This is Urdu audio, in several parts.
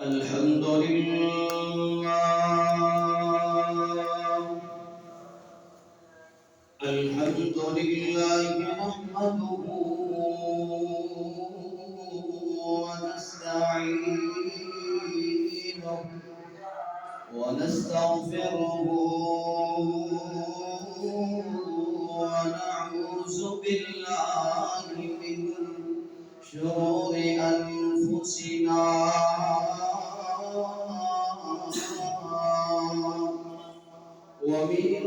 الحمد لله الحمد لله نحمده ونستعينه ونستغفره ونعوذ بالله من شرور أنفسنا ومن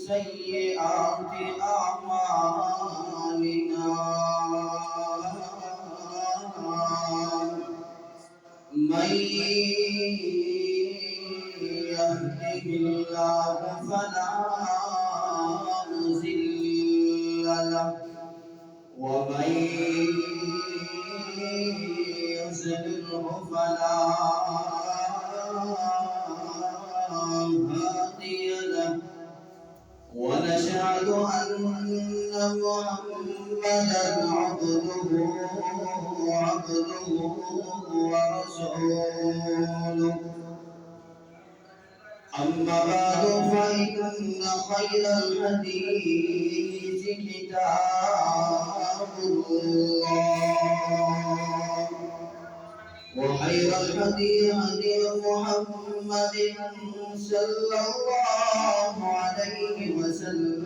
سيئات أعمالنا من يهده الله فلا مضل له ومن يضلله فلا هادي له ونشهد أن محمدا عبده ورسوله أما بعد فإن خير الحديث كتاب الله وخير الهدي هدي محمد صلى الله عليه وسلم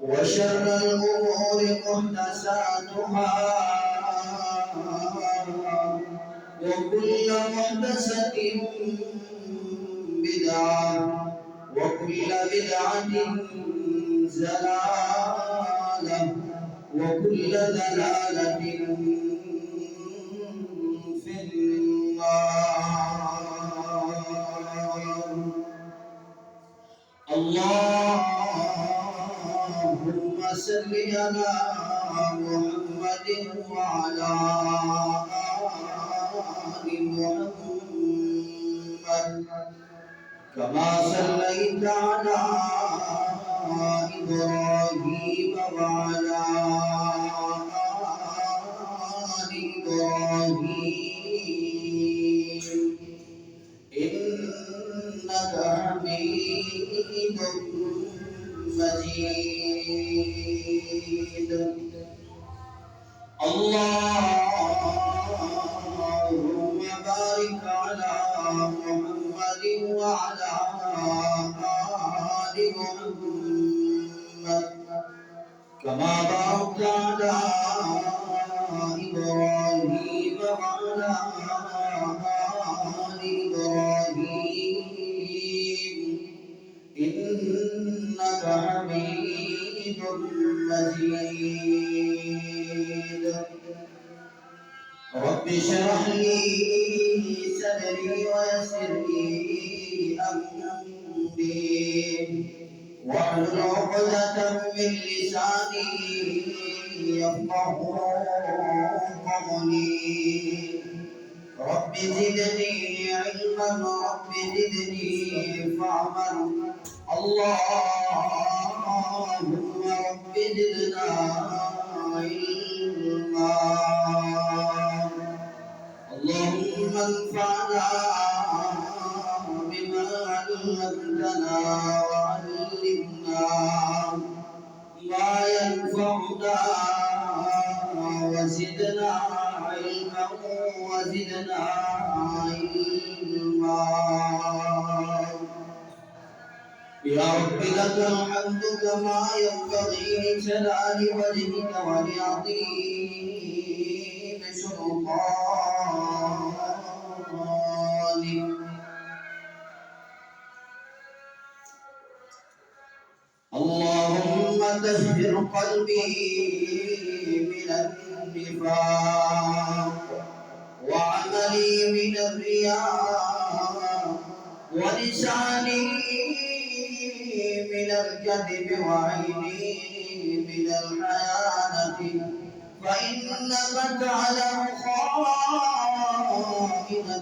وشر الأمور محدثاتها وكل محدثة بدعة وكل بدعة ضلالة وكل ضلالة في النار. اللهم صل على محمد وعلى آل محمد كما صليت على إبراهيم وعلى آل إبراهيم إنك حميد مجيد. اللهم بارك على محمد وعلى آل محمد كما باركت على إبراهيم وعلى آل إبراهيم إنك حميد مجيد. رب اشرح لي صدري ويسر لي أمري واحلل عقدة من لساني يفقهوا قولي. رب زدني علما رب زدني فهما اللهم رب زدنا علما. اللهم انفعنا بما علمتنا وعلمنا ما ينفعنا وزدنا علما وزدنا علما. يا رب لك الحمد كما ينبغي لجلال وجهك ولعظيم سلطانك. اللهم طهر قلبي من النفاق وعملي من الرياء ولساني من الكذب وعيني من الخيانة فإنك تعلم خائنة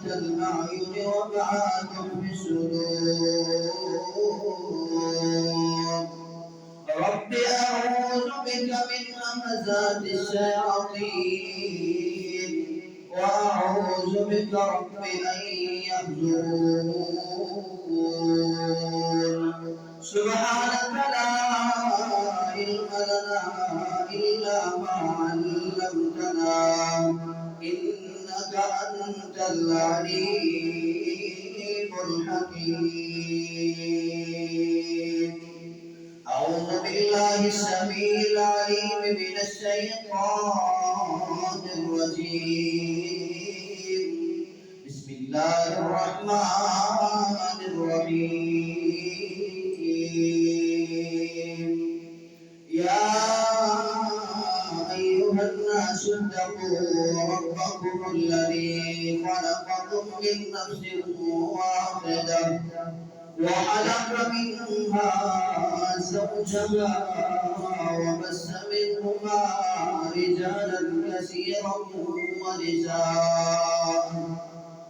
الأعين وما تخفي الصدور. رب أعوذ بك من همزات الشياطين وأعوذ بك رب أن يحضرون سبحانك لا علم لنا إلا ما علمتنا إنك أنت العليم الحكيم أعوذ بالله السميع العليم من الشيطان الرجيم بسم الله الرحمن الرحيم يا أيها الناس اتقوا ربكم الذي خلقكم من نفس واحدة وخلق منها زوجها وبث منهما رجالا كثيرا ونساء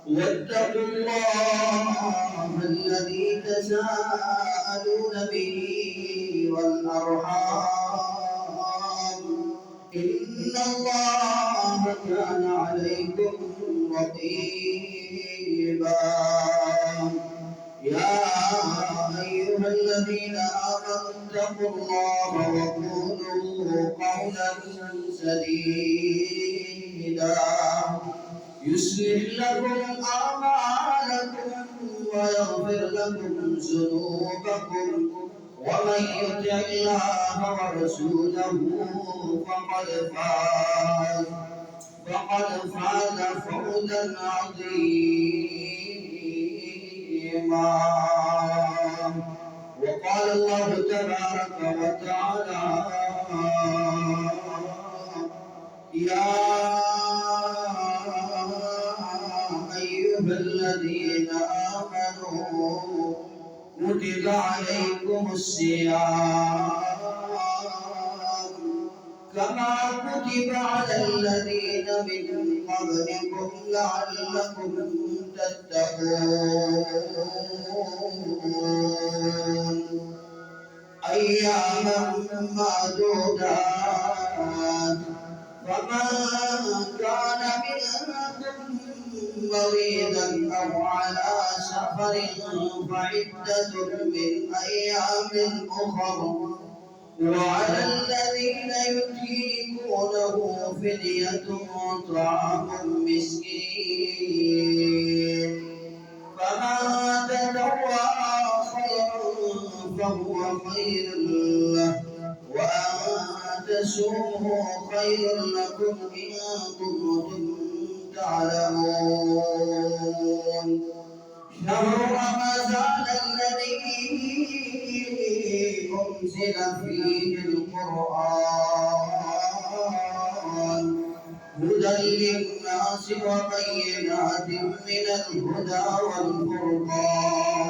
واتقوا الله الذي تساءلون به والأرحام إن الله كان عليكم رقيبا يا أيها الذين آمنوا اتقوا الله وقولوا قولا سديدا يصلح لكم أعمالكم ويغفر لكم ذنوبكم ومن يطع الله ورسوله فقد فاز فوزا عظيما وقال الله تبارك وتعالى يا أيها الذين آمنوا كتب عليكم الصيام كما كتب على الذين من قبلكم لعلكم تتقون أياما معدودات فمن كان منكم مريضا أو على سفر فعدة من أيام أخر وعلى الذين يطيقونه فدية طعام مسكين فمن تطوع خيرا فهو خير له وأن تصوموا خير لكم إن كنتم تعلمون شهر رمضان الذي أنزل فيه القرآن هدى للناس وبينات من الهدى والفرقان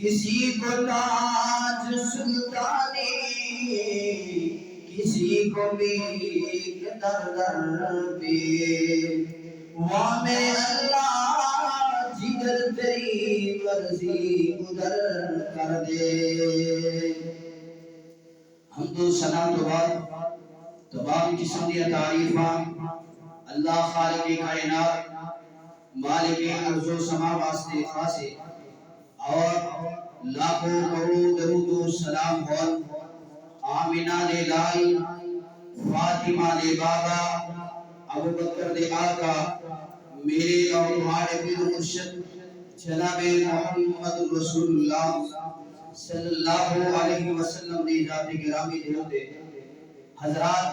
کسی کو تاج سلطانی، کسی کو بھی در در پہ، وہاں میں اللہ جگر تیری مرضی ادھر کر دے۔ حمد و ثنا تو بعد تمام قسم کی تعریفاں اللہ خالق کائنات مالک ارض و سما واسطے خاص ہے، اور لاکھوں کروڑ درود و سلام ہو آمینہ دے لال، فاطمہ دے بابا، ابو بکر دے آقا، میرے اور تمہارے پیر مرشد جناب محمد رسول اللہ صلی اللہ علیہ وسلم دی ذات گرامی دے ہوتے حضرات،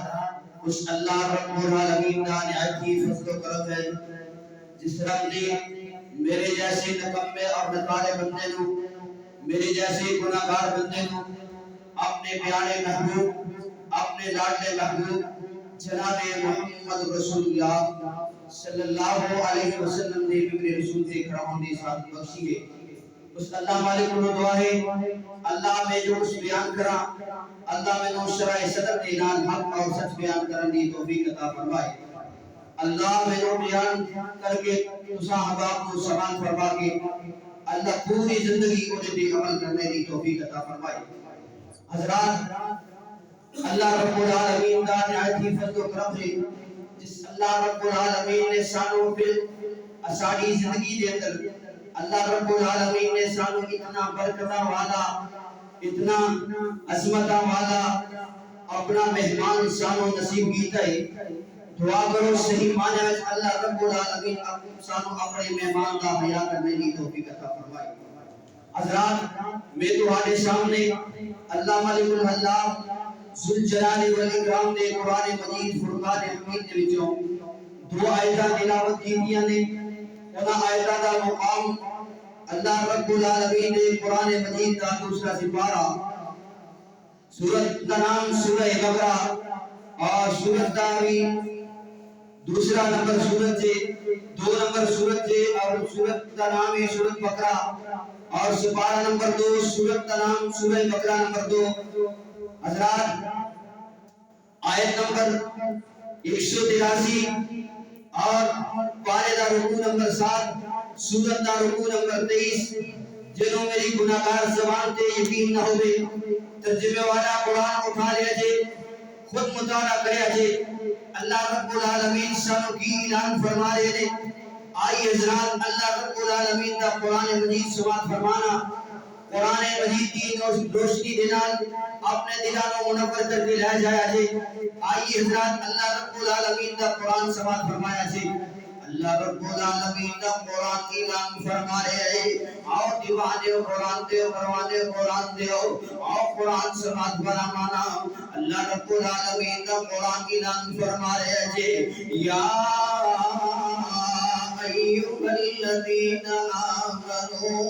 اس اللہ رب العالمین دا نہایت ہی فضل و کرم ہے جس رب نے میرے جیسے نکمے اور نکالے بندے نو، میرے جیسے گناہگار بندے نو اپنے پیارے محبوب، اپنے لاڈلے محبوب جناب محمد رسول اللہ صلی اللہ علیہ وسلم نے بکر رسول سے کرام دی ساتھ بخشی ہے۔ اس اللہ مالک کو دعا ہے اللہ میں جو کچھ بیان کرا، اللہ میں نو شرع صدر اعلان حق اور سچ بیان کرنے دی توفیق عطا فرمائے۔ اللہ میں جو بیان کر کے تساں احباب کو سمان فرما کے اللہ پوری زندگی کو دے عمل کرنے دی توفیق عطا فرمائے۔ حضرات، اللہ رب العالمین کا نہایت ہی فضل و کرم ہے جس اللہ رب العالمین نے سانوں پہ اساڑی زندگی دے اندر اللہ رب العالمین نے سانوں اتنا برکتہ والا، اتنا عظمتہ والا اپنا مہمان سانوں نصیب کیتا ہے۔ دعا کرو صحیح معنی میں اللہ رب العالمین سانوں اپنے مہمان کا حیا کرنے کی توفیق عطا فرمائے۔ حضرات، میں تمہارے سامنے اللہ ملک الحلام ذوالجلال والاکرام نے قرآن مجید فرقان حمید دے وچوں دو آیتاں تلاوت کیتیاں نے۔ انہاں آیتاں دا مقام اللہ رب العالمین نے قرآن مجید دا دوسرا سپارہ، سورت کا نام سورہ بقرہ، اور سورت دا بھی دوسرا نمبر سورت سے، دو نمبر سورت سے، اور سورت کا نام ہے سورت بقرہ، اور سپارہ نمبر 2، سورت کا نام سورہ بقرہ نمبر 2۔ حضرات، آیت نمبر 183 اور پارے دا رکوع نمبر 7، سورت دا رکوع نمبر 23۔ جنہوں میری گناہگار زبان تے یقین نہ ہوئے، ترجمے والا قرآن اٹھا لیا جے، خود مطالعہ کریا جے۔ اللہ رب العالمین سانوں کی اعلان فرما رہے نے۔ آئی حضرات، اللہ رب العالمین دا قرآن مجید سماعت فرمانا، قرآن مجید کی روشنی دلال اپنے دلانوں منور کر کے لے جایا جے۔ آئی حضرات، اللہ رب العالمین دا قرآن سماعت فرمایا جے۔ اللہ رب العالمین دا قرآن اعلان فرما رہے ہیں، آؤ دیوانے قرآن دیو، پروانے قرآن دیو، آؤ قرآن سماعت فرمانا۔ اللہ رب العالمین دا قرآن اعلان فرما رہے ہیں، یا ایھا الذین آمنوا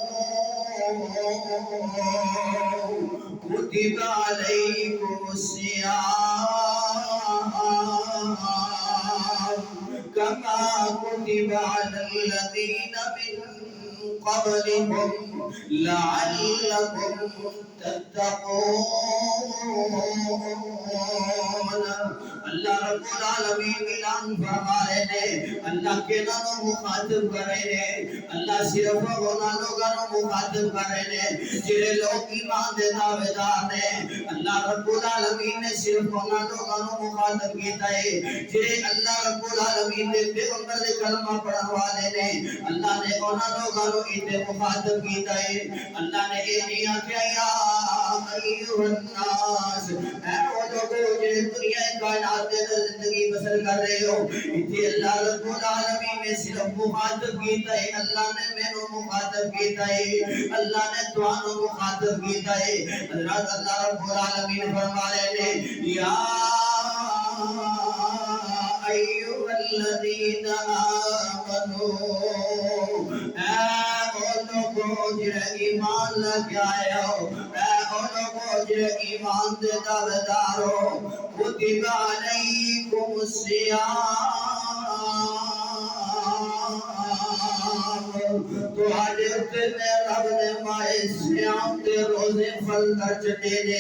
کتب علیکم الصیام کما کتب علی الذین من قبلکم لعلکم تتقون۔ اللہ رب العالمین اعلان فرما رہے ہیں، اللہ کے نام مخاطب کر رہے ہیں، اللہ صرف وہ لوگوں مخاطب کر رہے ہیں جنہیں لوگ ایمان دے دعوے دار نے۔ اللہ رب العالمین نے صرف وہ لوگوں مخاطب کیتا ہے جنہیں اللہ رب العالمین نے پیغمبر دے کلمہ پڑھن والے نے۔ اللہ نے انہاں لوگوں اتنے مخاطب کیتا ہے۔ اللہ نے یہ نہیں آکھیا یا ایھا الناس، اے وہ لوگوں جنہیں دنیا کائنات دے زندگی بسر کر رہے ہو، اتنے اللہ رب العالمین نے صرف مخاطب کیتا ہے۔ اللہ نے مینوں مخاطب کیتا ہے، اللہ نے تانوں مخاطب کیتا ہے۔ حضرات، اللہ رب العالمین فرما رہے ہیں، یا ایھا الذین آمنوا، اے وہ لوگوں جنہیں ایمان لگ آئے ہو، اے وہ لوگوں جنہیں ایمان دے دعوے دار ہو، کتب علیکم الصیام تو آجے اتے میں رب نے مائے سیام دے روزے فل کر چٹے نے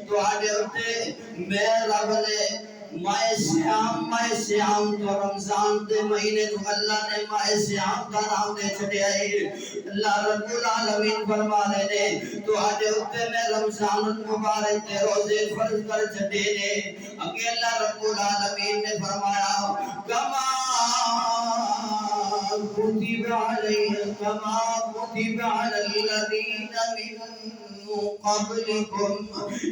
تو آجے اتے میں رب نے مائے سیام تو رمضان دے مہینے تو اللہ نے مائے سیام کا نام دے چھٹے آئے اللہ رب العالمین فرما رہے نے تو آجے اتے میں رمضان المبارک دے روزے فرض کر چھٹے نے اگے اللہ رب العالمین نے فرمایا کما كتب على الذين من قبلكم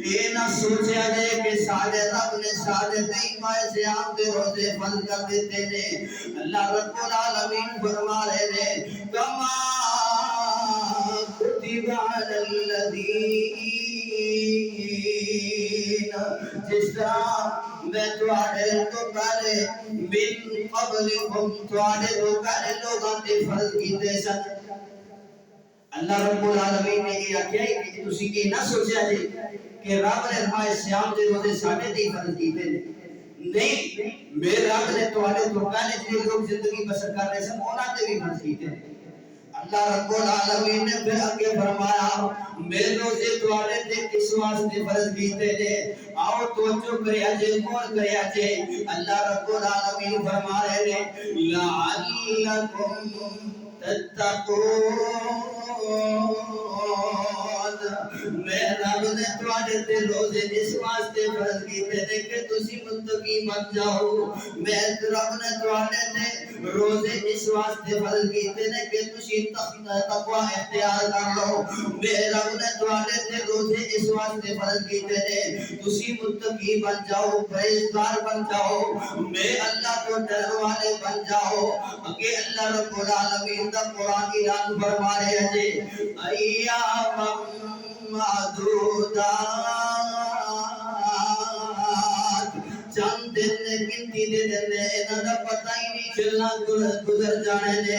اے نہ سوچا جے کہ سارے رب نے سارے کئی ماہ سیام دے روزے فرض کر دیتے نے اللہ رب العالمین فرما رہے نے کما كتب على الذين جس طرح میں تواڈے تو پہلے من قبلکم تواڈے تو پہلے لوگاں تے فرض کیتے سن اللہ رب العالمین نے یہ آکھیا کہ تسی یہ نہ سوچیا جے کہ رب نے ماہ سیام دے روزے ساڈے تے فرض کیتے نے نہیں میرے رب نے تواڈے تو پہلے جو لوگ زندگی بسر کر رہے سن انہاں تے بھی فرض کیتے نے اللہ رب العالمین نے پھر آگے فرمایا میرے روزے تواڈے تے کس واسطے فرض کیتے نے آؤ توجہ کریا جے کون کریا جے اللہ رب العالمین فرما رہے نے لعلکم تتقون میں رب نے تواڈے تے روزے اس واسطے فرض کیتے نے کہ تسی متقی بن جاؤ میں رب نے تواڈے تے روزے اس واسطے فرض کیتے نے کہ تسی تقوی اختیار کر لو میں رب نے تواڈے تے روزے اس واسطے فرض کیتے نے تسی متقی بن جاؤ پرہیزگار بن جاؤ میں اللہ کو ڈرنے والے بن جاؤ اگے اللہ رب العالمین دا قرآن اعلان فرما رہے ہیں ایام معدودات چند دن نے گنتی دے دینے انہاں دا پتہ ہی نہیں چلنا گزر جانے نے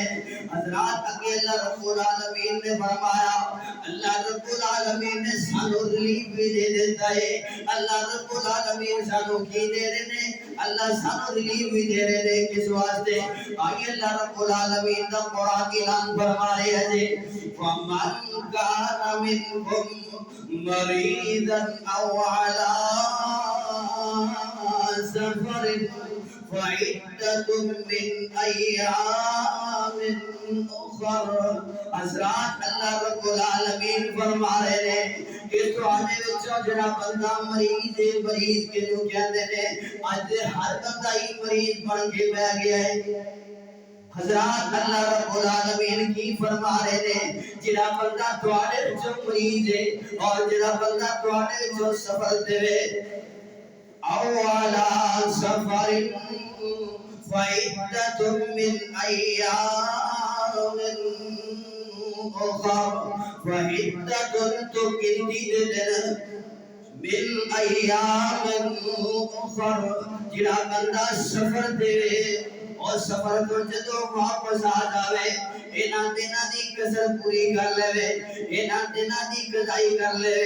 حضرات اگے اللہ رب العالمین نے فرمایا اللہ رب العالمین نے سانو ریلیف بھی دے دیتا ہے اللہ رب العالمین سانو کی دے رہے نے اللہ سانو ریلیف بھی دے رہے نے کس واسطے آئیے اللہ رب العالمین دا قرآن اعلان فرما رہے ہیں فَمَنْ كَانَ مِنْكُمْ مَرِيضًا أَوْ عَلَىٰ سَفَرٍ فَعِدَّةٌ مِّنْ أَيَّامٍ أُخَرَ حضرات اللہ رب العالمین فرما رہے ہیں کہ تواڈے وچوں جڑا بندہ مریض ہے مریض کے جو کہندے نے اج ہر بندہ ہی مریض بن کے بیٹھ گیا ہے حضرات اللہ رب العالمین کی فرما رہے ہیں جڑا بندہ تواڈے وچوں مریض ہے اور جڑا بندہ تواڈے وچوں سفر تے او علی سفر فعدۃ من ایام اخر فعدۃ تو گنتی دے دن من ایام اخر جڑا بندہ سفر دے اور سفر تو جدو واپس آ جاوے انہاں دناں دی قصر پوری کر لے انہاں دناں دی قضائی کر لے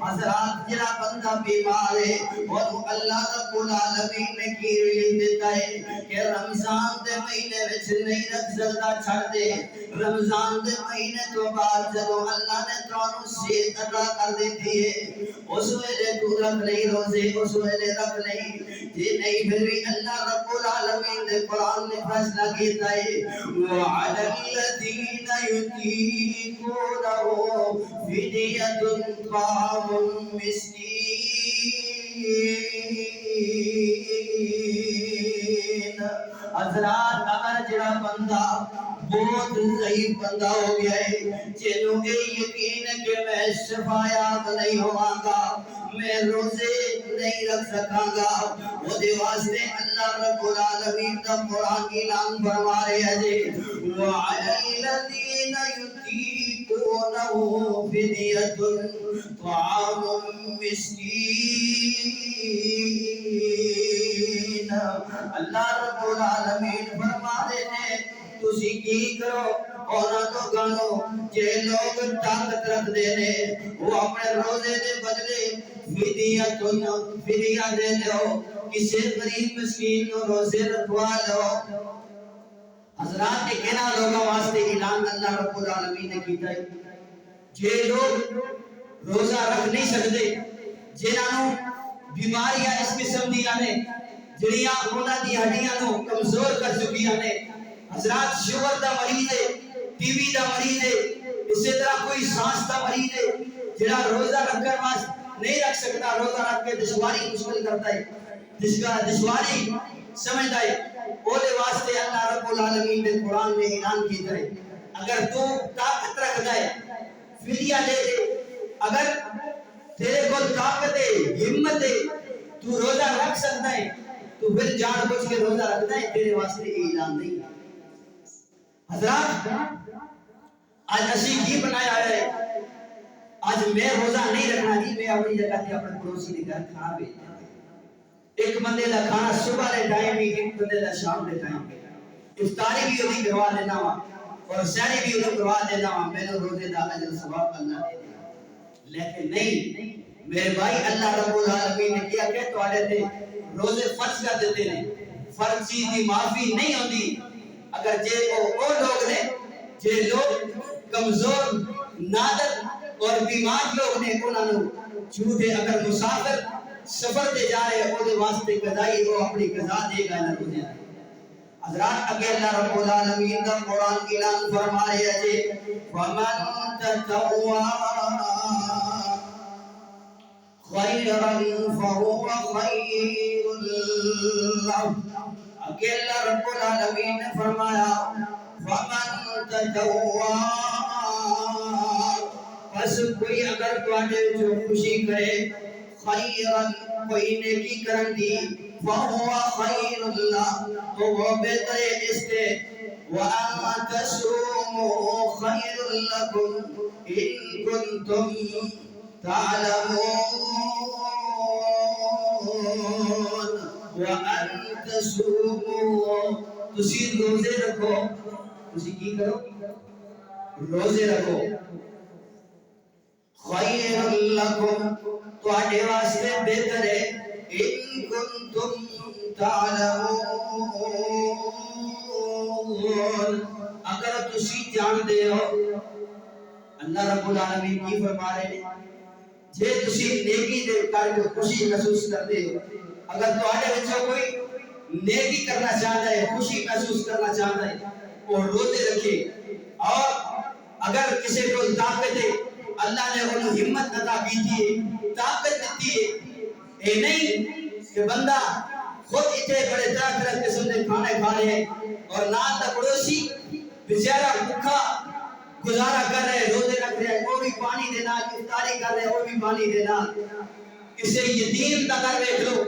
حضرات جڑا بندہ بیمار ہے اور اللہ رب العالمین نے کی ریلیف دیتا ہے کہ رمضان دے مہینے وچ نہیں رکھ سکدا چھڑ دے رمضان دے مہینے تو بعد جدو اللہ نے تانوں صحت عطا کر دیتی ہے اس ویلے تو رکھ نہیں روزے اس ویلے رکھ نہیں جے نہیں پھر بھی اللہ رب العالمین نے قرآن نے فیصلہ کیتا ہے وَعَلَى الَّذِينَ يُطِيقُونَهُ فِدْيَةٌ طَعَامُ مِسْكِينٍ حضرات اگر جڑا بندہ بہت ضعیف بندہ ہو گیا ہے جنہوں یہ یقین ہے کہ میں شفایاب نہیں ہوا گا میں روزے نہیں رکھ سکاں گا وہ دے واسطے اللہ رب العالمین دا قرآن اعلان فرما رہے ہیں وَعَلَى الَّذِينَ يُطِيقُونَهُ فِدْيَةٌ طَعَامُ مِسْكِينٍ اللہ رب العالمین فرما رہے ہیں تسی کی کرو اونا تو گانو جے لوگ طاقت رکھ دینے وہ اپنے روزے دے بدلے فدیہ دے لو کسی غریب مسکین نو روزے رکھوا لو حضرات نے کہنا لوگوں واسطے اعلان اللہ رب العالمین نے کیتا ہے جے لوگ روزہ رکھ نہیں سکتے جنہاں بیماریاں اس قسم دی نے جڑیاں انہاں دی ہڈیاں نو کمزور کر چکیاں نے حضرات شوگر دا مریض ہے ٹی وی دا مریض ہے اسی طرح کوئی سانس دا مریض ہے جڑا روزہ رکھنے واسطے نہیں رکھ سکتا روزہ رکھ کے دشواری مشکل کرتا ہے دشواری سمجھتا ہے وہ دے واسطے اللہ رب العالمین نے قرآن میں اعلان کیتا ہے اگر تو طاقت رکھتا ہے فدیہ دے دے اگر تیرے کو طاقت ہے ہمت ہے تو روزہ رکھ سکتا ہے تو پھر جان بوجھ کے روزہ رکھتا ہے تیرے واسطے اعلان نہیں حضرات آج اسی کی بنایا ہے آج میں روزہ نہیں رکھنا جی میں اپنی جگہ تے اپنے پڑوسی کے گھر کھانا بھیجنا ایک بندے دا کھانا صبح دے ٹائم ہی ایک بندے دا شام دے ٹائم افطاری بھی وہی کروا دینا وا اور سحری بھی وہی کروا دینا وا میں نے روزے دا اجر ثواب اللہ دے دینا لیکن نہیں میرے بھائی اللہ رب العالمین نے کیا کہ تواڈے تے روزے فرض کر دیتے ہیں فرض چیز دی معافی نہیں ہوندی اگر جے او لوگ نے جے لوگ کمزور نادر اور بیمار لوگ نے انہاں نو چھوٹے اگر مسافر سفر دے جا رہے او دے واسطے قضائی وہ اپنی قضا دے گا نہ روزے حضرات اگے اللہ رب العالمین دا قرآن اعلان فرما رہے ہیں فمن تطوع خیرا فهو خیر له اگے اللہ رب العالمین نے فرمایا فمن تطوع پس کوئی اگر تواڈے جو خوشی کرے خیرن کوئی نیکی کرن دی فہو خیر اللہ تو وہ بہتر ہے اس کے وَأَمَّا تَصُومُوا خَيْرٌ لَكُمْ إِن كُنتُمْ تَعْلَمُونَ وَأَن تَصُومُوا تسی روزے رکھو تسی کی کرو روزے رکھو خیر لکم تواڈے واسطے بہتر ہے ان کنتم تعلمون اگر تسی جان دے ہو اللہ رب العالمین کی فرما رہے ہیں جے تسی نیکی دے کر کے خوشی محسوس کرتے ہو اگر تواڈے وچوں کوئی نیکی کرنا چاہتا ہے خوشی محسوس کرنا چاہتا ہے وہ روزے رکھے اور اگر کسی کو طاقت ہے اللہ نے انہوں ہمت عطا کی ہے طاقت دیتی ہے اے نہیں کہ بندہ خود اتنے بڑے طرح طرح قسم کے کھانے کھا رہے ہیں اور نال دا پڑوسی بیچارہ بھوکا گزارا کر رہے روزے رکھ رہے وہ بھی پانی دینا افطاری کر رہے وہ بھی پانی دینا کسی یتیم دا کر دیکھ لو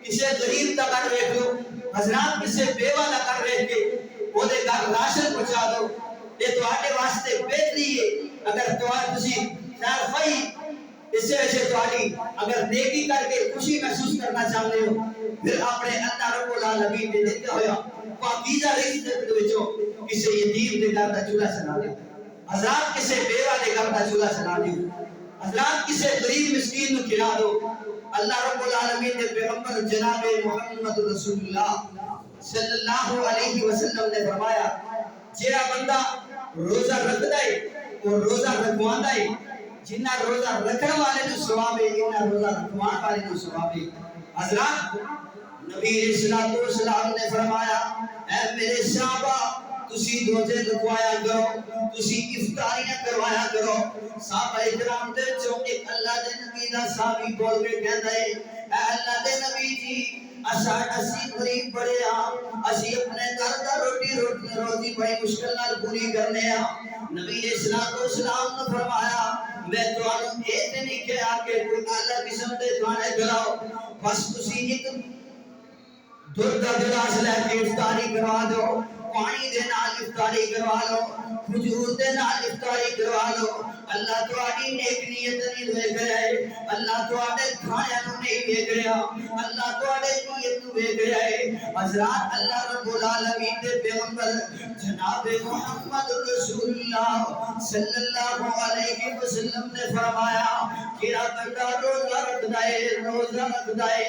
کسی غریب دا کر دیکھ لو حضرات کسی بیوہ دا کر دیکھ کے وہ دے گھر راشن پہنچا دو یہ تواڈے واسطے بہتری ہے اگر تسی خیر خواہی اس سے وجہ تواڈی اگر نیکی کر کے خوشی محسوس کرنا چاہتے ہو پھر اپنے اللہ رب العالمین نے دیتے ہویا پاکیزہ رزق دے وچوں کسی یتیم دے گھر دا چولہا چلا دے حضرات کسی بیوہ دے گھر دا چولہا چلا دے حضرات کسی غریب مسکین نو کھلا دو اللہ رب العالمین نے پیغمبر جناب محمد رسول اللہ صلی اللہ علیہ وسلم نے فرمایا جیڑا بندہ روزہ رکھدا ہے اور روزہ رکھواندا ہے جنہ روزہ رکھن والے نو ثواب ہے جنہ روزہ رکھوان والے نو ثواب ہے حضرات نبی علیہ السلام نے فرمایا اے میرے صحابہ تسی روزے رکھوایا کرو تسی افطاریاں کروایا کرو صحابہ کرام دے چوں ایک اللہ دے نبی دا صحابی بول کے کہندا ہے اے اللہ دے نبی جی اسی غریب بڑے ہاں اسی اپنے گھر دا روزی بڑی مشکل نال پوری کرنے ہاں نبی علیہ السلام نے فرمایا میں تانوں اے تے نہیں کہا کہ کوئی اعلی قسم دے کھانے کھلاؤ بس تسی ایک دودھ دا گلاس لے کے افطاری کروا دو پانی دے نال افطاری کروا لو کھجور دے نال افطاری کروا لو اللہ تواڈی نیک نیت نہیں دیکھ رہا ہے اللہ تواڈے کھانے نو نہیں دیکھ رہا اللہ تواڈے نیت نو دیکھ رہا ہے حضرات اللہ رب العالمین دے پیغمبر جناب محمد رسول اللہ صلی اللہ علیہ وسلم نے فرمایا کہ بندہ روزہ رکھدا ہے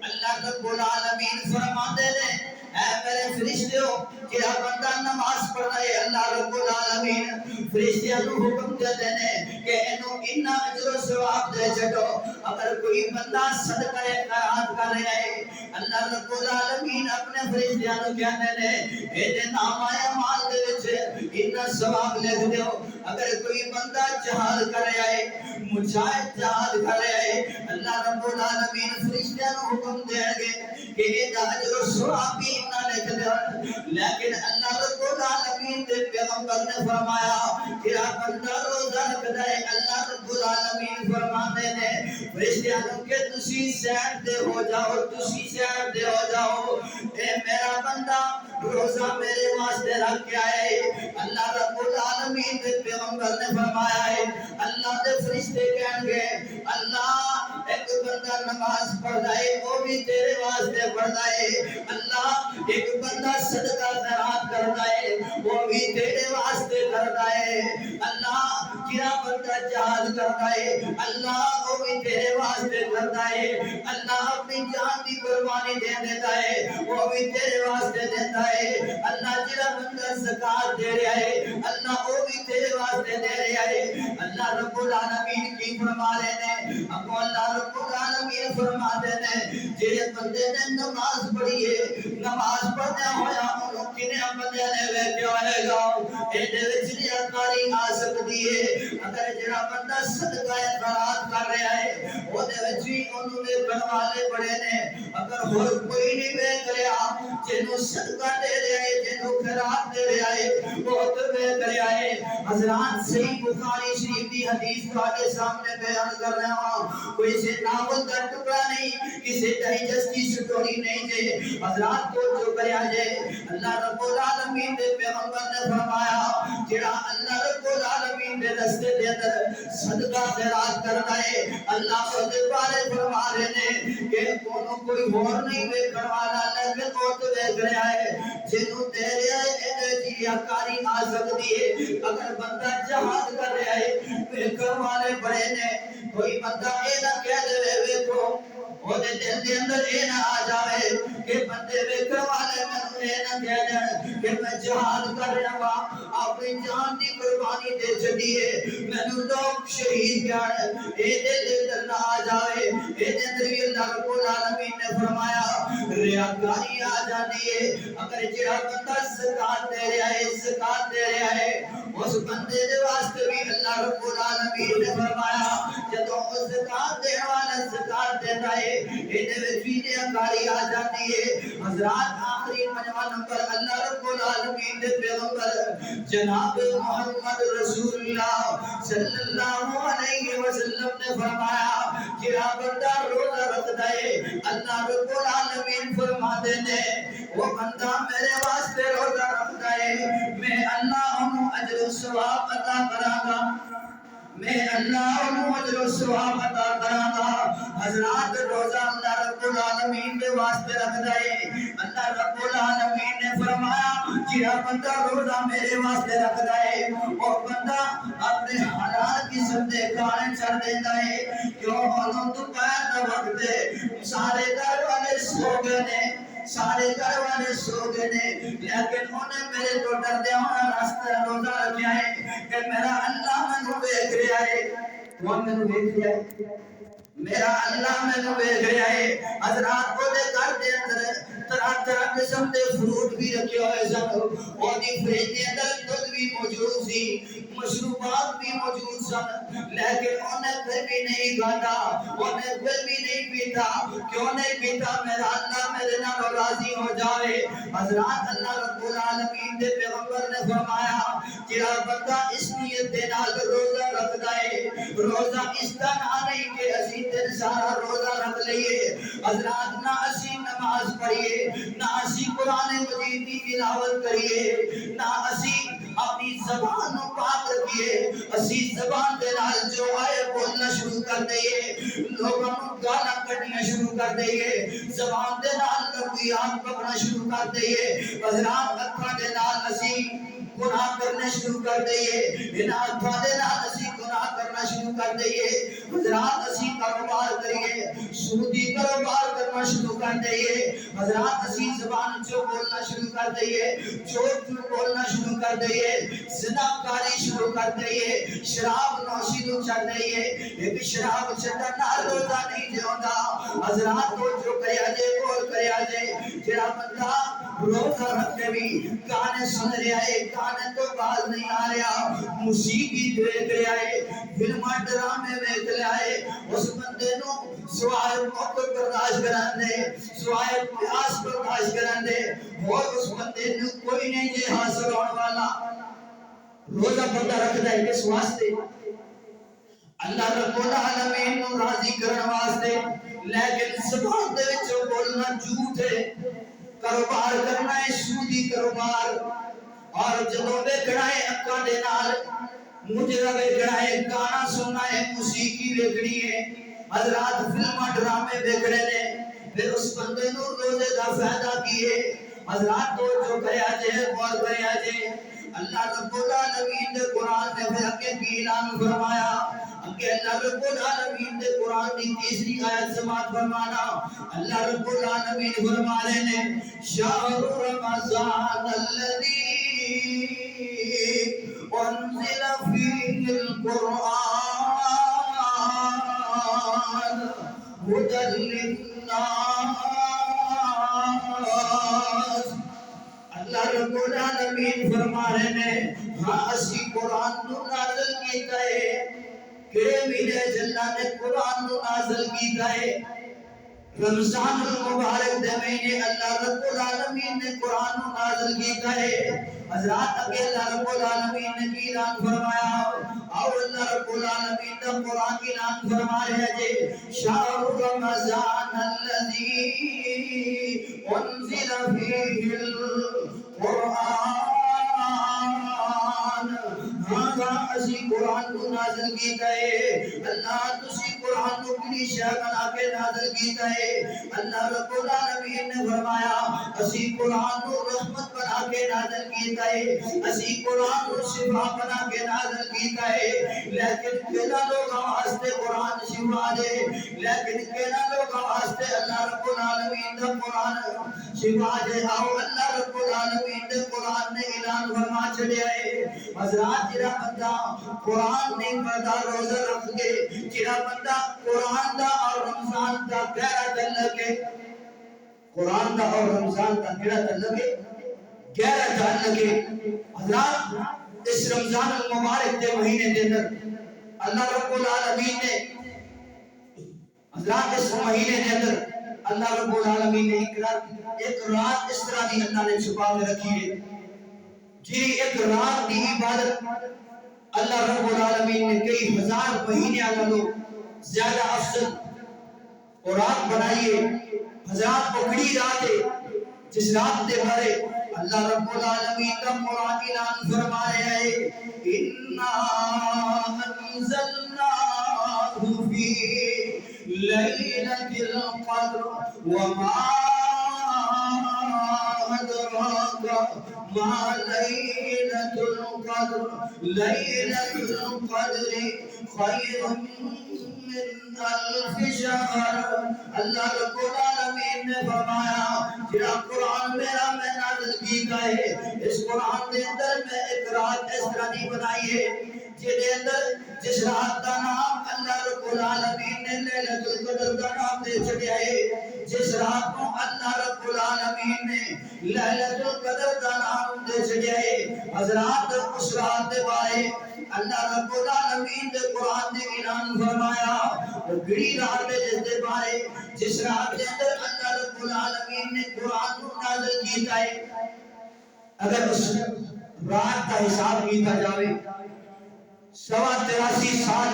اللہ رب العالمین فرماتے ہیں اے میرے فرشتیوں جڑا بندہ نماز پڑھ رہا ہے اللہ رب العالمین فرشتیاں نو حکم دے دینے کہ اینو اتنا اجر و ثواب دے چھڈو اگر کوئی بندہ صدقہ خیرات کر رہا ہے اللہ رب العالمین اپنے فرشتیاں نو کہندے نے اے دے نام اعمال دے وچ اتنا ثواب لکھ دیو اگر کوئی بندہ جہاد کر رہا ہے مجاہد جہاد کر رہا ہے اللہ رب العالمین فرشتیاں نو حکم دے گے کہ اے دا اجر و ثواب بھی اتنا لکھ دیو لیکن اللہ رب العالمین دے پیغمبر نے فرمایا کہ بندہ روزہ رکھدا ہے اللہ رب العالمین فرماتے نے فرشتیاں نو کہ تسی سیٹ دے ہو جاؤ تسی سیٹ دے ہو جاؤ اے میرا بندہ روزہ میرے واسطے رکھ کے آئے اللہ رب العالمین دے پیغمبر نے فرمایا ہے اللہ دے فرشتے کہن گے اللہ ایک بندہ نماز پڑھدا ہے وہ بھی تیرے واسطے پڑھدا ہے اللہ ایک بندہ صدقہ خیرات کردا ہے وہ بھی تیرے واسطے کردا ہے اللہ کیا بندہ جہاد کردا ہے اللہ وہ بھی تیرے واسطے کردا ہے اللہ اپنی جان دی قربانی دے دیتا ہے وہ بھی تیرے واسطے دیتا ہے اللہ جڑا بندہ زکات دے رہا ہے اللہ وہ بھی تیرے واسطے دے رہا ہے اللہ رب العالمین کی فرما رہے ہیں اب اللہ رب العالمین فرما دے نے جڑے بندے نے نماز پڑھی ہے نماز پڑھنے ہویا انہوں کنے بندے نے ویکھیا ہوئے گا اے دے وچ ریاکاری آ سکتی ہے اگر جڑا بندہ صدقہ خیرات کر رہا ہے او دے وچ بھی انہوں نے بنوالے بڑے نے اگر ہور کوئی نہیں ویکھ رہا جنوں صدقہ دے رہا ہے جنوں خیرات دے رہا ہے وہ تو ویکھ رہا ہے حضرات صحیح بخاری شریف کی حدیث تواڈے سامنے بیان کر رہا ہوں کوئی سے ناول دا ٹکڑا نہیں کسی ڈائجسٹی سٹوری نہیں جے حضرات کو جو کریا جے اللہ رب العالمین دے پیغمبر نے فرمایا جڑا اللہ رب العالمین دے رستے دے اندر صدقہ خیرات کردا ہے اللہ او دے بارے فرما رہے نے کہ کونوں کوئی اور نہیں ویکھن والا لیکن وہ تو ویکھ رہا ہے جنوں دے رہا ہے اے جی کاری آ سکتی ہے اگر بندہ جہاد کر رہا ہے ویکھن والے بڑے نے کوئی بندہ اے نہ کہہ دے ویکھو وہ دے دل دے اندر اے نہ آ جاوے کہ بندے ویکھن والے مینوں اے نہ کہہ دین کہ میں جہاد کر رہا وا اپنی جان دی قربانی دے چھڈی ہے مینوں لوگ شہید کہن اے دل دے اندر نہ آ جاوے اے دے اندر بھی اللہ رب العالمین نے فرمایا ریاکاری آ جاتی ہے اگر جڑا بندہ زکات دے رہا ہے زکات دے رہا ہے اس بندے دے واسطے بھی اللہ رب العالمین نے فرمایا جدوں اس زکات دینے والا زکات دیتا ہے ایدے وچ بھی ریاکاری آ جاتی ہے حضرات آخری پنجواں نمبر اللہ رب العالمین دے پیغمبر جناب محمد رسول اللہ صلی اللہ علیہ وسلم نے فرمایا جڑا بندہ روزہ رکھتا ہے اللہ رب العالمین فرماتے ہیں وہ بندہ میرے واسطے روزہ رکھتا ہے میں اللہ انہوں اجر و ثواب عطا کراں گا میں اللہ انہوں اجر و ثواب عطا کراں گا حضرات روزہ اللہ رب العالمین کے واسطے رکھتا ہے اللہ رب العالمین نے فرمایا جڑا بندہ روزہ میرے واسطے رکھتا ہے وہ بندہ اپنے حلال قسم دے کھانے چھڑ دیندا ہے کیوں انہوں دوپہر دا وقت ہے سارے گھر والے سو گئے نے سارے گھر والے سو گئے نے لیکن انہیں میرے تو ڈردے ہونا راستہ روزہ رکھیا ہے کہ میرا اللہ مینوں ویکھ رہا ہے کون مینوں ویکھ رہا ہے میرا اللہ مینوں ویکھ رہا ہے حضرات کو دے گھر دے اندر طرح طرح قسم دے فروٹ بھی رکھے ہوئے سن اور دی فریج دے اندر دودھ بھی موجود سی مشروبات بھی موجود سن لیکن انہیں پھر بھی نہیں کھاتا انہیں پھر بھی نہیں پیتا کیوں نہیں پیتا میرا اللہ میرے نال راضی ہو جائے حضرات اللہ رب العالمین دے پیغمبر نے فرمایا جڑا بندہ اس نیت دے نال روزہ رکھدا ہے روزہ اس طرح نہیں کہ اسی دن سارا روزہ رکھ لئیے حضرات نہ اسی نماز پڑھیے نہ اسی قرآن مجید کی تلاوت کریے نہ اسی اپنی زبان کو پاک رکھیے اسی زبان دے نال جو آئے بولنا شروع کر دئیے لوگوں کو گانا کٹنا شروع کر دئیے زبان دے نال لفظیات پکڑنا شروع کر دئیے حضرات اکھاں دے نال اسی گناہ کرنے شروع کر دئیے ان آنکھاں دے نال اسی گناہ کرنا شروع کر کر دئیے حضرات اسی کاروبار کریے سودی کاروبار کرنا شروع کر دئیے حضرات اسی زبان جو بولنا شروع کر دئیے جھوٹ بولنا شروع کر دئیے زناکاری شروع کر دئیے شراب نوشی نو چھڑ دئیے ایک شراب چھڑا نہ روزہ نہیں جاؤں حضرات تو جو کریا جے بول کریا جے جڑا بندہ روزہ رکھتے بھی گانے سن رہا ہے گانے تو باز نہیں آ رہا موسیقی دیکھ رہا ہے فلماں ڈرامے دیکھ رہا ہے اس بندے نو سوائے موقع برداشت کران دے سوائے پیاس برداشت کران دے اور اس بندے نو کوئی نہیں جے حاصل ہونے والا روزہ بندہ رکھتا ہے کس واسطے اللہ رب العالمین نو راضی کرن واسطے لیکن زبان دے وچوں بولنا جھوٹ ہے کاروبار کرنا ہے سودی کاروبار اور جدوں ویکھنا ہے اکھاں دے نال مجرا ویکھنا ہے گانا سننا ہے موسیقی ویکھنی ہے حضرات فلماں ڈرامے ویکھنے نے پھر اس بندے نو روزے دا فائدہ کی ہے حضرات تو جو کریا جے غور کریا جے اللہ رب العالمین نے قرآن میں پھر اگے کی اعلان فرمایا کہ اللہ رب العالمین نے قرآن کی تیسری آیت سماعت فرمانا اللہ رب العالمین فرما رہے ہیں شہر رمضان الذی انزل فیہ القرآن ہدی للناس اللہ رب العالمین فرما رہے ہیں ہاں اسی قرآن نو نازل کیتا ہے کیڑے مہینے اللہ نے قرآن نو نازل کیتا ہے رمضان المبارک دے مہینے اللہ رب العالمین نے قرآن نو نازل کیتا ہے حضرات اگے اللہ رب العالمین نے کی اعلان فرمایا اور اللہ رب العالمین نے قرآن کی اعلان فرما رہے جے شہر رمضان الذی انزل فیہ القرآن اسی قرآن کو نازل کیتا ہے اللہ تسی قرآن کو کلی شاہ بنا کے نازل کیتا ہے اللہ رب العالمین نے فرمایا اسی قرآن کو رحمت بنا کے نازل کیتا ہے اسی قرآن کو شفا بنا کے نازل کیتا ہے لیکن کنا لوگ واسطے قرآن شفا دے لیکن کنا لوگ واسطے اللہ رب العالمین دا قرآن شفا دے آؤ اللہ رب العالمین نے قرآن نے اعلان فرما چھڑیا ہے حضرات جڑا بندہ قرآن نہیں پڑھتا روزہ رکھ کے جڑا بندہ قرآن دا اور رمضان دا گہرا تعلق ہے قرآن دا اور رمضان دا گہرا تعلق ہے گہرا تعلق ہے حضرات اس رمضان المبارک کے مہینے دے اندر اللہ رب العالمین نے حضرات اس مہینے دے اندر اللہ رب العالمین نے ایک رات اس طرح دی اللہ نے چھپا میں رکھی ہے جی ایک رات دی عبادت اللہ رب العالمین نے کئی ہزار مہینے آنالو زیادہ افضل اور رات بنائیے حضرات پکڑی رات ہے جس رات دے بارے اللہ رب العالمین کا قرآن اعلان فرما رہے ہیں اِنَّا أَنزَلْنَاهُ فِي لَيْلَةِ الْقَدْرِ وَمَا أَدْرَاكَ مَا لَيْلَةُ الْقَدْرِ لَيْلَةُ الْقَدْرِ خَيْرٌ من الف شہر اللہ رب العالمین نے فرمایا جڑا قرآن میرا میں نازل کیتا ہے اس قرآن دے اندر میں ایک رات اس طرح دی بنائی ہے جدے اندر جس رات دا نام اللہ رب العالمین نے لیلۃ القدر کا نام دے چھڑیا ہے جس رات کو اللہ رب العالمین نے لیلۃ القدر کا نام دے چھڑیا ہے حضرات اس رات دے بارے اللہ رب العالمین نے قرآن نے اعلان فرمایا اور بڑی رات ہے جس دے بارے جس رات کے اندر اللہ رب العالمین نے قرآن کو نازل کیتا ہے اگر اس رات کا حساب کیتا جاوے 83 سال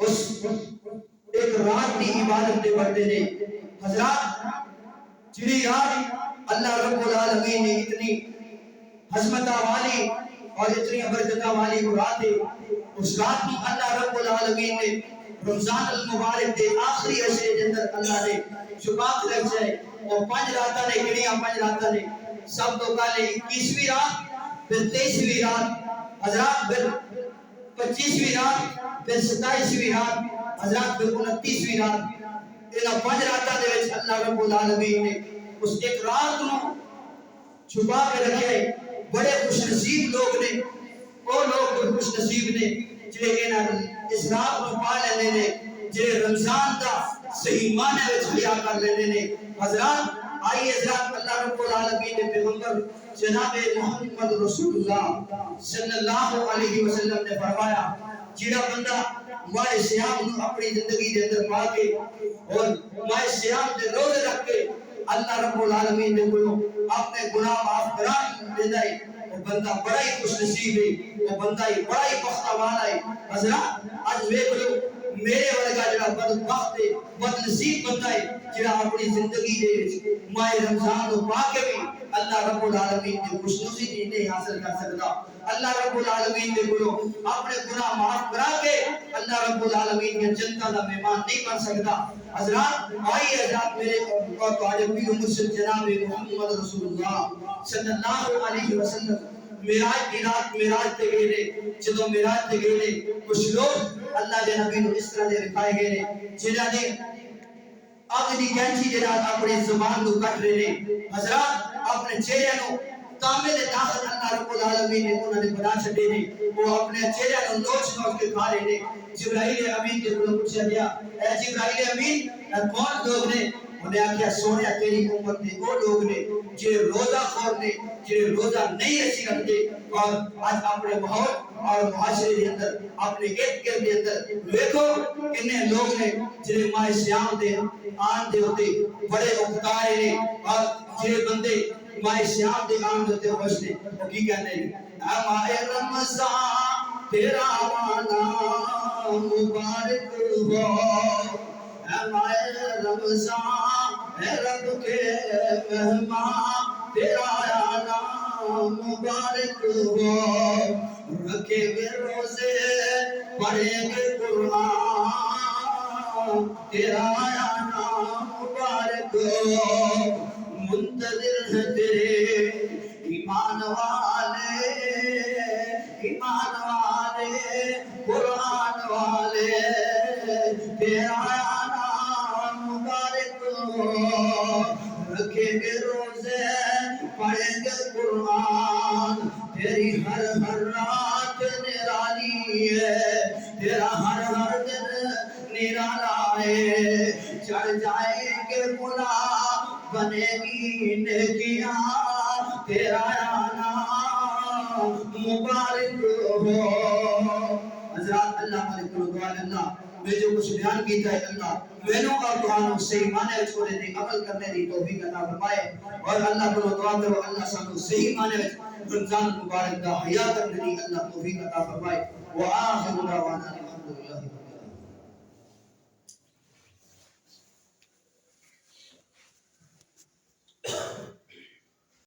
اس ایک رات کی عبادت دے بڑھتے نے حضرات جنہی رات اللہ رب العالمین نے اتنی حضمتہ والی اور اتنی برکتہ والی وہ رات ہے اس رات کو اللہ رب العالمین نے رمضان المبارک دے آخری عشرے کے اندر اللہ نے شبات رکھ جائے اور 5 راتاں نے گنیاں 5 راتاں نے سب تو پہلے 21ویں رات پھر 23ویں رات حضرات پھر 25ویں رات پھر 27ویں رات حضرات پھر 29ویں رات انہاں 5 راتاں دے وچ اللہ رب العالمین نے اس ایک رات نو چھپا کے رکھے بڑے خوش نصیب لوگ نے وہ لوگ خوش نصیب نے جڑے انہاں اس رات نو پا لیندے نے جڑے رمضان دا صحیح معنی وچ حیا کر لیندے نے حضرات آئیے حضرات اللہ رب العالمین نے پیغمبر جناب محمد رسول اللہ صلی اللہ علیہ وسلم نے فرمایا جڑا بندہ ماہ سیام نو اپنی زندگی دے اندر پا کے اور ماہ سیام دے روزے رکھ کے اللہ رب العالمین نے کوئی اپنے گناہ معاف کرا دیندا ہے وہ بندہ بڑا ہی خوش نصیب ہے وہ بندہ ہی بڑا ہی بختہ والا ہے حضرات آج دیکھ لو میرے ورگا جڑا بدبخت ہے بد نصیب بندہ ہے جڑا اپنی زندگی دے وچ ماہ رمضان نو پا کے بھی اللہ رب العالمین کی خوش نصیبی نہیں حاصل کر سکتا اللہ رب العالمین دے کولوں اپنے گناہ معاف کرا کے اللہ رب العالمین کے جنت دا مہمان نہیں بن سکتا حضرات آئیے حضرات میرے اور تواڈے پیر مرشد جناب محمد رسول اللہ صلی اللہ علیہ وسلم معراج کی رات معراج تے گئے نے جدوں معراج تے گئے نے کچھ لوگ اللہ دے نبی نو اس طرح دے دکھائے گئے نے جنہاں نے اپنی کینچی دے نال اپنی زبان نو کٹ رہے نے حضرات اپنے چہرے نو تانبے دے طاقت اللہ رب العالمین نے انہاں نے بنا چھڈے نے وہ اپنے چہرے نو نوچ نوچ کے کھا رہے نے جبرائیل امین کے کولوں پوچھا گیا اے جبرائیل امین کون لوگ نے انہیں آکھیا سونیا تیری امت نے وہ لوگ نے جڑے روزہ خور نے جڑے روزہ نہیں اچھی رکھتے اور آج اپنے ماحول اور معاشرے کے اندر اپنے ارد گرد کے اندر دیکھو کتنے لوگ نے جڑے ماہ سیام دے آن دے ہوتے بڑے اقتدار نے اور جڑے بندے ماہ سیام دے آن دے خوش نے وہ کی کہنے اے ماہ رمضان تیرا آنا مبارک ہو اے ماہ رمضان اے رب کے مہمان تیرا آنا مبارک ہو رکھیں گے روزے پڑھیں گے قرآن تیرا آنا مبارک ہو منتظر ہیں تیرے ایمان والے قرآن والے تیرا آنا مبارک ہو رکھیں گے روزے پڑھیں گے قرآن تیری ہر ہر رات نرالی ہے تیرا ہر ہر دن نرالا ہے چڑھ جائیں گے ملا بنے گی نیکیاں تیرا آنا مبارک ہو حضرات اللہ مالک الدعال اللہ میں جو کچھ بیان کیتا ہے اللہ مینوں کا قرآن صحیح معنی وچ کھولے دی عمل کرنے دی توفیق عطا فرمائے اور اللہ کو دعا کرو اللہ سانو صحیح معنی وچ رمضان مبارک دا حیا کرنے دی اللہ توفیق عطا فرمائے وآخر دعوانا الحمدللہ